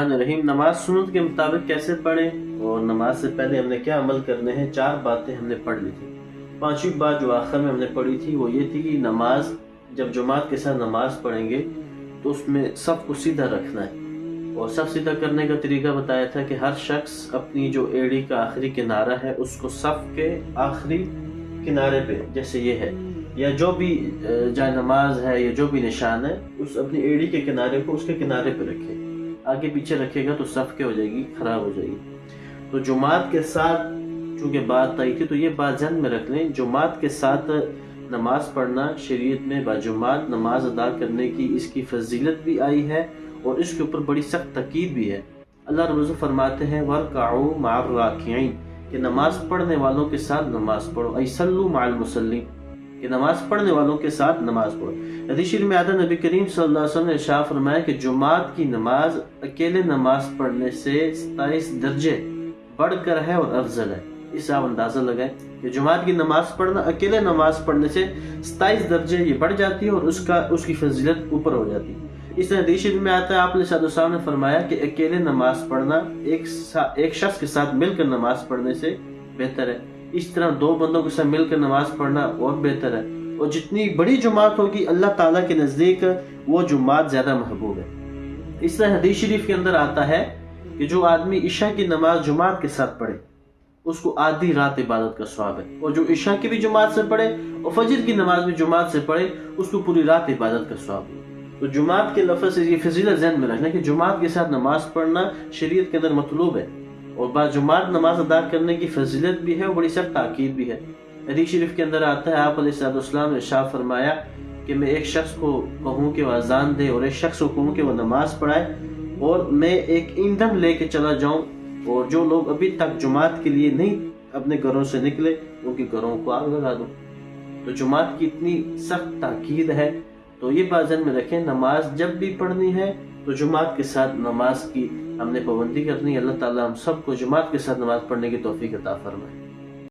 الرحمن الرحیم۔ نماز سنت کے مطابق کیسے پڑھیں اور نماز سے پہلے ہم نے کیا عمل کرنے ہیں؟ 4 باتیں ہم نے پڑھ لی تھی۔ 5ویں بات جو آخر میں ہم نے پڑھی تھی وہ یہ تھی کہ نماز جب جماعت کے ساتھ نماز پڑھیں گے تو اس میں صف کو سیدھا رکھنا ہے، اور صف سیدھا کرنے کا طریقہ بتایا تھا کہ ہر شخص اپنی جو ایڑی کا آخری کنارہ ہے اس کو صف کے آخری کنارے پہ، جیسے یہ ہے یا جو بھی جائے نماز ہے یا جو بھی نشان ہے، اس اپنی ایڑی کے کنارے کو اس کے کنارے پہ رکھے۔ آگے پیچھے رکھے گا تو صف کیا ہو جائے گی؟ خراب ہو جائے گی۔ تو جماعت کے ساتھ چونکہ بات آئی تھی تو یہ بات ذہن میں رکھ لیں، جماعت کے ساتھ نماز پڑھنا شریعت میں باجماعت نماز ادا کرنے کی اس کی فضیلت بھی آئی ہے اور اس کے اوپر بڑی سخت تاکید بھی ہے۔ اللہ رب العزت فرماتے ہیں وَارْكَعُوا مَعَ الرَّاكِعِينَ کہ نماز پڑھنے والوں کے ساتھ نماز پڑھو، اَيْ صَلُّوا مَعَ الْمُصَلِّينَ کہ نماز پڑھنے والوں کے ساتھ نماز پڑھو۔ حدیث شریف میں آتا ہے نبی کریم صلی اللہ علیہ وسلم نے ارشاد فرمایا کہ جماعت کی نماز اکیلے نماز پڑھنے سے 27 درجے بڑھ کر ہے اور افضل ہے۔ اس سے آپ اندازہ لگائیں کہ جماعت کی نماز پڑھنا اکیلے نماز پڑھنے سے 27 درجے یہ بڑھ جاتی ہے اور اس کی فضیلت اوپر ہو جاتی ہے۔ اس طرح حدیث شریف میں آتا ہے آپ علیہ السلام نے فرمایا کہ اکیلے نماز پڑھنا ایک شخص کے ساتھ مل کر نماز پڑھنے سے بہتر ہے، اس طرح 2 بندوں کے ساتھ مل کر نماز پڑھنا اور بہتر ہے، اور جتنی بڑی جماعت ہوگی اللہ تعالیٰ کے نزدیک وہ جماعت زیادہ محبوب ہے۔ اس طرح حدیث شریف کے اندر آتا ہے کہ جو آدمی عشاء کی نماز جماعت کے ساتھ پڑھے اس کو آدھی رات عبادت کا ثواب ہے، اور جو عشاء کی بھی جماعت سے پڑھے اور فجر کی نماز بھی جماعت سے پڑھے اس کو پوری رات عبادت کا ثواب ہے۔ تو جماعت کے لفظ سے یہ فضیلت ذہن میں رکھنا کہ جماعت کے ساتھ نماز پڑھنا شریعت کے اندر مطلوب ہے، اور بعد جماعت نماز ادا کرنے کی فضیلت بھی ہے اور بڑی سخت تاکید بھی ہے۔ حدیث شریف کے اندر آتا ہے آپ علیہ السلام نے ارشاد فرمایا کہ میں ایک شخص کو کہوں کہ وہ اذان دے اور ایک شخص کو کہوں کہ وہ نماز پڑھائے، اور میں ایک ایندھن لے کے چلا جاؤں اور جو لوگ ابھی تک جماعت کے لیے نہیں اپنے گھروں سے نکلے ان کے گھروں کو آگ لگا دوں۔ تو جماعت کی اتنی سخت تاکید ہے، تو یہ بات ذہن میں رکھیں نماز جب بھی پڑھنی ہے تو جماعت کے ساتھ نماز کی ہم نے پابندی کرنی ہے۔ اللہ تعالیٰ ہم سب کو جماعت کے ساتھ نماز پڑھنے کی توفیق عطا فرمائے۔